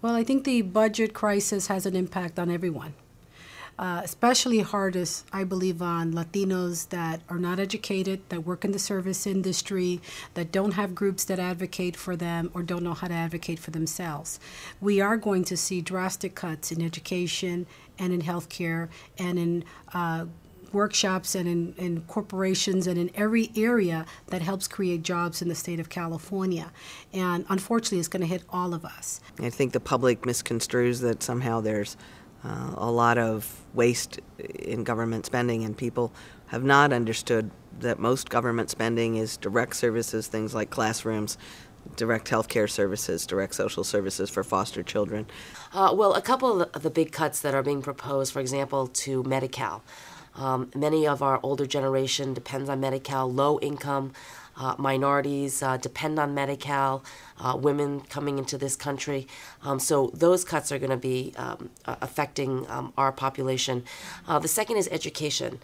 Well, I think the budget crisis has an impact on everyone. Especially hardest, I believe, on Latinos that are not educated, that work in the service industry, that don't have groups that advocate for them or don't know how to advocate for themselves. We are going to see drastic cuts in education and in healthcare and in workshops and in corporations and in every area that helps create jobs in the state of California. And unfortunately, it's going to hit all of us. I think the public misconstrues that somehow there's a lot of waste in government spending, and people have not understood that most government spending is direct services, things like classrooms, direct healthcare services, direct social services for foster children. Well, a couple of the big cuts that are being proposed, for example, to Medi-Cal. Many of our older generation depends on Medi-Cal, low income minorities depend on Medi-Cal, women coming into this country. So those cuts are going to be affecting our population. The second is education.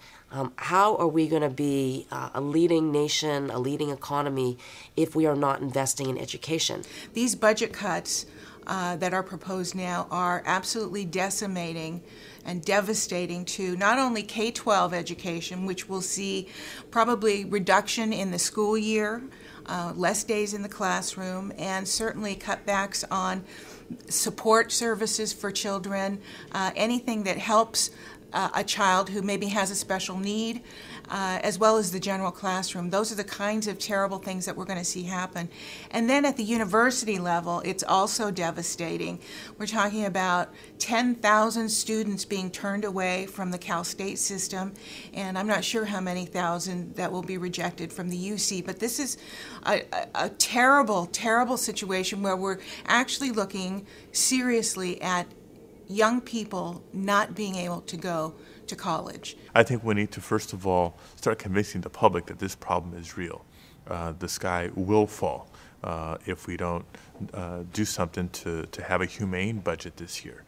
How are we going to be a leading nation, a leading economy, if we are not investing in education? These budget cuts that are proposed now are absolutely decimating and devastating to not only K-12 education, which will see probably reduction in the school year, less days in the classroom, and certainly cutbacks on support services for children, anything that helps a child who maybe has a special need, as well as the general classroom. Those are the kinds of terrible things that we're going to see happen. And then at the university level, it's also devastating. We're talking about 10,000 students being turned away from the Cal State system, and I'm not sure how many thousand that will be rejected from the UC. But this is a terrible, terrible situation where we're actually looking seriously at young people not being able to go to college. I think we need to, first of all, start convincing the public that this problem is real. The sky will fall if we don't do something to have a humane budget this year.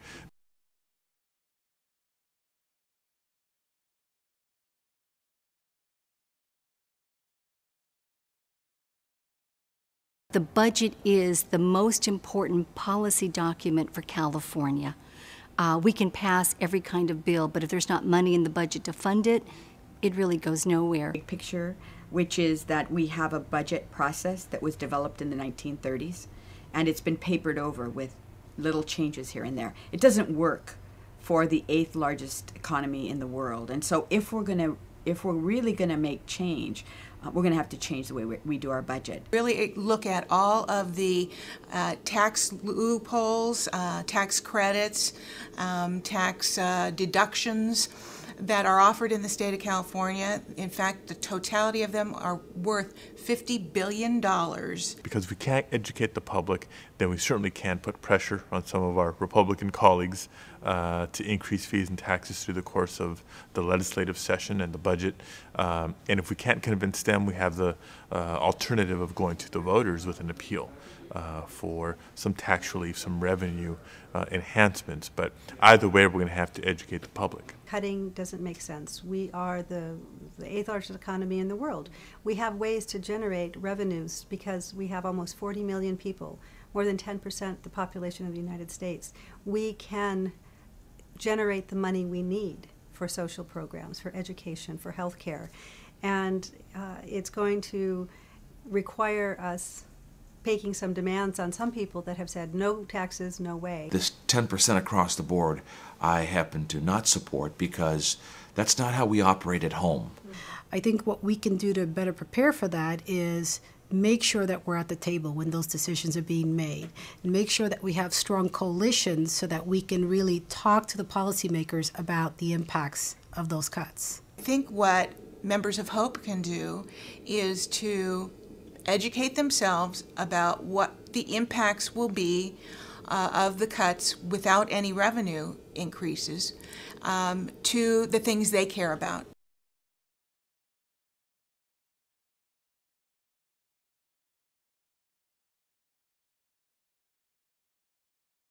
The budget is the most important policy document for California. We can pass every kind of bill, but if there's not money in the budget to fund it, it really goes nowhere. Big picture, which is that we have a budget process that was developed in the 1930s, and it's been papered over with little changes here and there. It doesn't work for the 8th largest economy in the world, and so if we're really going to make change, we're going to have to change the way we do our budget. Really look at all of the tax loopholes, tax credits, tax deductions that are offered in the state of California. In fact, the totality of them are worth $50 billion. Because if we can't educate the public, then we certainly can put pressure on some of our Republican colleagues to increase fees and taxes through the course of the legislative session and the budget. And if we can't convince them, we have the alternative of going to the voters with an appeal for some tax relief, some revenue enhancements. But either way, we're going to have to educate the public. Cutting doesn't make sense. We are the 8th largest economy in the world. We have ways to generate revenues because we have almost 40 million people, more than 10% the population of the United States. We can generate the money we need for social programs, for education, for health care. And it's going to require us making some demands on some people that have said no taxes, no way. This 10% across the board I happen to not support because that's not how we operate at home. I think what we can do to better prepare for that is make sure that we're at the table when those decisions are being made, and make sure that we have strong coalitions so that we can really talk to the policymakers about the impacts of those cuts. I think what members of HOPE can do is to educate themselves about what the impacts will be of the cuts without any revenue increases to the things they care about.